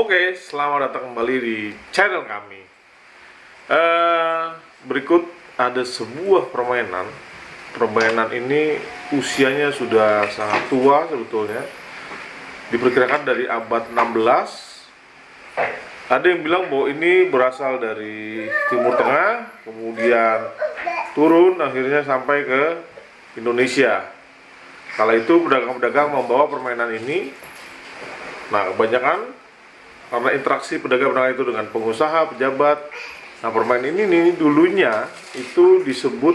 Oke, selamat datang kembali di channel kami. Berikut ada sebuah permainan. Permainan ini usianya sudah sangat tua sebetulnya. Diperkirakan dari abad 16. Ada yang bilang bahwa ini berasal dari Timur Tengah, kemudian turun akhirnya sampai ke Indonesia. Kala itu pedagang-pedagang membawa permainan ini. Nah, kebanyakan karena interaksi pedagang-pedagang itu dengan pengusaha, pejabat. Nah, permainan ini nih dulunya itu disebut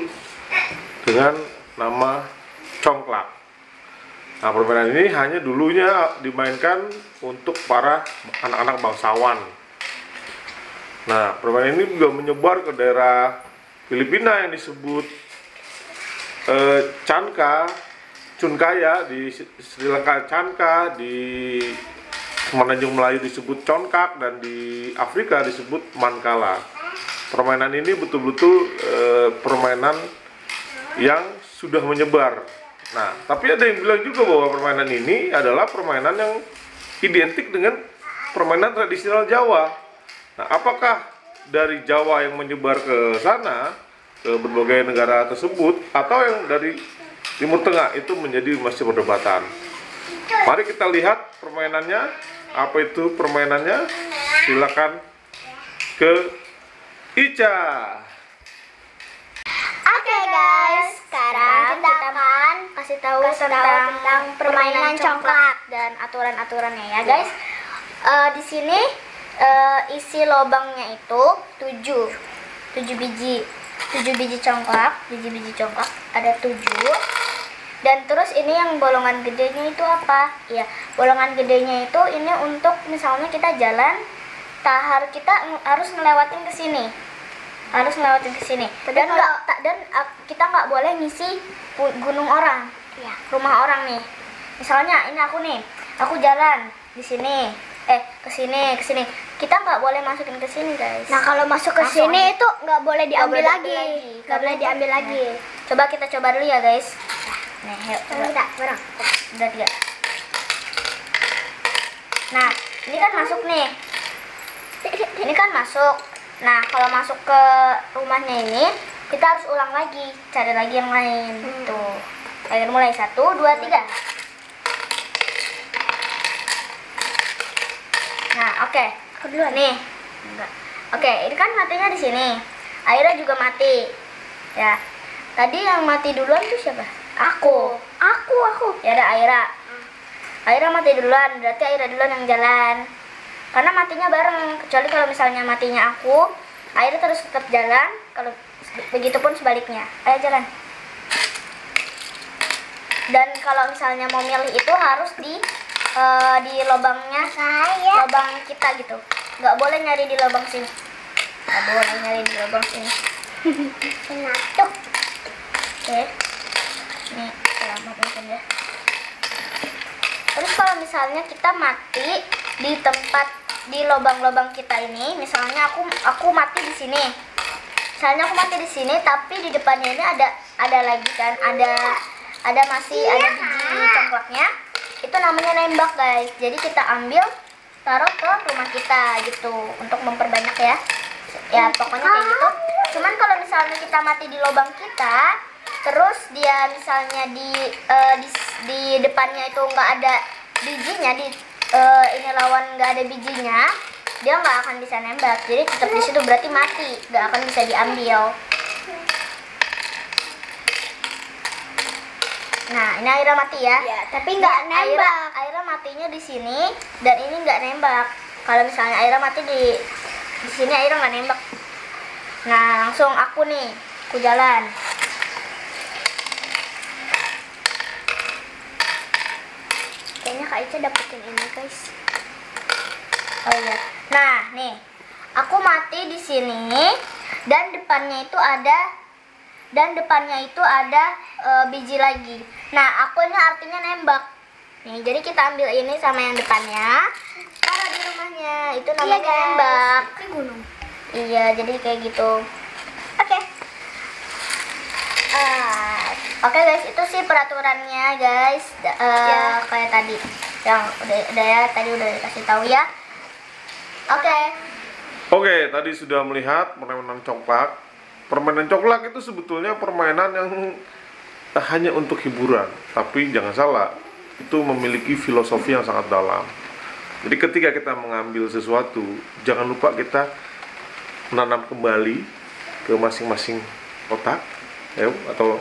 dengan nama congklak. Nah, permainan ini hanya dulunya dimainkan untuk para anak-anak bangsawan. Nah, permainan ini juga menyebar ke daerah Filipina yang disebut Cunkaya, di Sri Lanka Chanka, di Semenanjung Melayu disebut Congkak, dan di Afrika disebut Mancala. Permainan ini betul-betul permainan yang sudah menyebar. Nah, tapi ada yang bilang juga bahwa permainan ini adalah permainan yang identik dengan permainan tradisional Jawa. Nah, apakah dari Jawa yang menyebar ke sana, ke berbagai negara tersebut, atau yang dari Timur Tengah, itu menjadi masih perdebatan. Mari kita lihat permainannya. Apa itu permainannya? Silakan ke Ica. Oke guys, sekarang kita akan kasih tahu tentang permainan congklak dan aturan-aturannya ya guys. Di sini isi lobangnya itu 7 biji congklak, biji congklak ada 7. Dan terus ini yang bolongan gedenya itu apa? Ya, bolongan gedenya itu ini untuk misalnya kita jalan, kita harus ngelewatin ke sini. Dan kita nggak boleh ngisi gunung orang. Ya, rumah orang nih. Misalnya ini aku jalan di sini. Ke sini. Kita nggak boleh masukin ke sini, guys. Nah, kalau masuk ke sini itu nggak boleh diambil lagi. Nggak boleh diambil lagi. Coba kita coba dulu ya, guys. Nih, yuk, Udah, bareng. udah 3. Nah, ini kan masuk nih. Ini kan masuk. Nah, kalau masuk ke rumahnya ini, kita harus ulang lagi, cari lagi yang lain. Tuh. Ayo mulai 1, 2, 3. Nah, oke. Aku duluan. Nih. Enggak. Oke, ini kan matinya di sini. Aira juga mati. Ya. Tadi yang mati duluan tuh siapa? Aku. Ya ada Aira. Aira mati duluan, berarti Aira duluan yang jalan. Karena matinya bareng, kecuali kalau misalnya matinya aku, Aira terus tetap jalan. Kalau begitupun sebaliknya. Ayo jalan. Dan kalau misalnya mau milih itu harus di lubangnya, lubang kita gitu. Nggak boleh nyari di lubang sini. Nggak boleh nyari di lubang sini. Tuh. Oke. Nih, selamat mungkin ya. Terus kalau misalnya kita mati di lubang-lubang kita ini, misalnya aku mati di sini. Misalnya aku mati di sini, tapi di depannya ini ada lagi kan, ada biji congklaknya. Itu namanya nembak, guys. Jadi kita ambil, taruh ke rumah kita gitu untuk memperbanyak ya. Ya, pokoknya kayak gitu. Cuman kalau misalnya kita mati di lubang kita, terus dia misalnya di depannya itu nggak ada bijinya, ini lawan nggak ada bijinya, dia nggak akan bisa nembak. Jadi tetap di situ, berarti mati, nggak akan bisa diambil. Nah, ini Aira mati ya. Tapi nggak nembak. Aira matinya di sini dan ini nggak nembak. Kalau misalnya Aira mati di sini, Aira nggak nembak. Nah, langsung aku jalan. Kayaknya Kak Ica dapetin ini, guys. Oh iya. Nah, nih. Aku mati di sini dan depannya itu ada biji lagi. Nah, aku ini artinya nembak. Nih, jadi kita ambil ini sama yang depannya, taruh di rumahnya. Itu namanya nembak. Ini gunung. Iya, jadi kayak gitu. Oke. Oke guys, itu sih peraturannya guys. Kayak tadi yang udah ya, tadi udah dikasih tahu ya. Oke. Oke, tadi sudah melihat permainan congklak. Permainan congklak itu sebetulnya permainan yang hanya untuk hiburan, tapi jangan salah, itu memiliki filosofi yang sangat dalam. Jadi ketika kita mengambil sesuatu, jangan lupa kita menanam kembali ke masing-masing kotak, ya, atau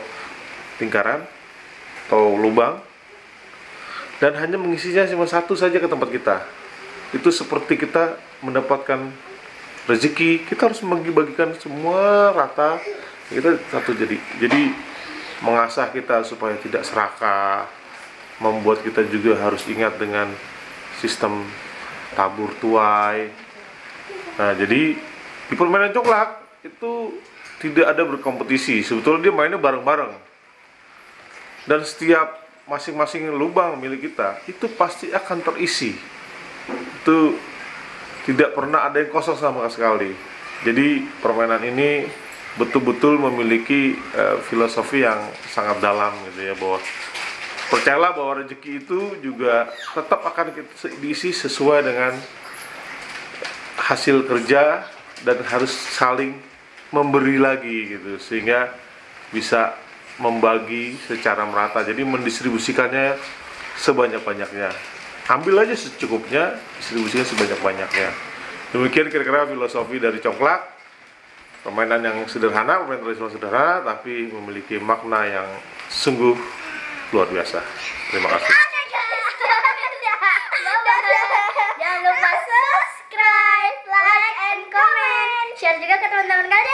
lingkaran, atau lubang, dan hanya mengisinya cuma satu saja ke tempat kita. Itu seperti kita mendapatkan rezeki, kita harus membagi-bagikan semua rata, kita satu jadi mengasah kita supaya tidak serakah, membuat kita juga harus ingat dengan sistem tabur tuai. Nah, jadi di permainan congklak itu tidak ada berkompetisi, sebetulnya dia mainnya bareng-bareng, dan setiap masing-masing lubang milik kita itu pasti akan terisi. Itu tidak pernah ada yang kosong sama sekali. Jadi permainan ini betul-betul memiliki filosofi yang sangat dalam gitu ya, bahwa percayalah bahwa rezeki itu juga tetap akan diisi sesuai dengan hasil kerja dan harus saling memberi lagi gitu, sehingga bisa membagi secara merata. Jadi mendistribusikannya sebanyak-banyaknya. Ambil aja secukupnya, distribusikan sebanyak-banyaknya. Demikian kira-kira filosofi dari congklak. Permainan yang sederhana, permainan tradisional sederhana, tapi memiliki makna yang sungguh luar biasa. Terima kasih. Jangan lupa subscribe, like, and comment. Share juga ke teman-teman kalian.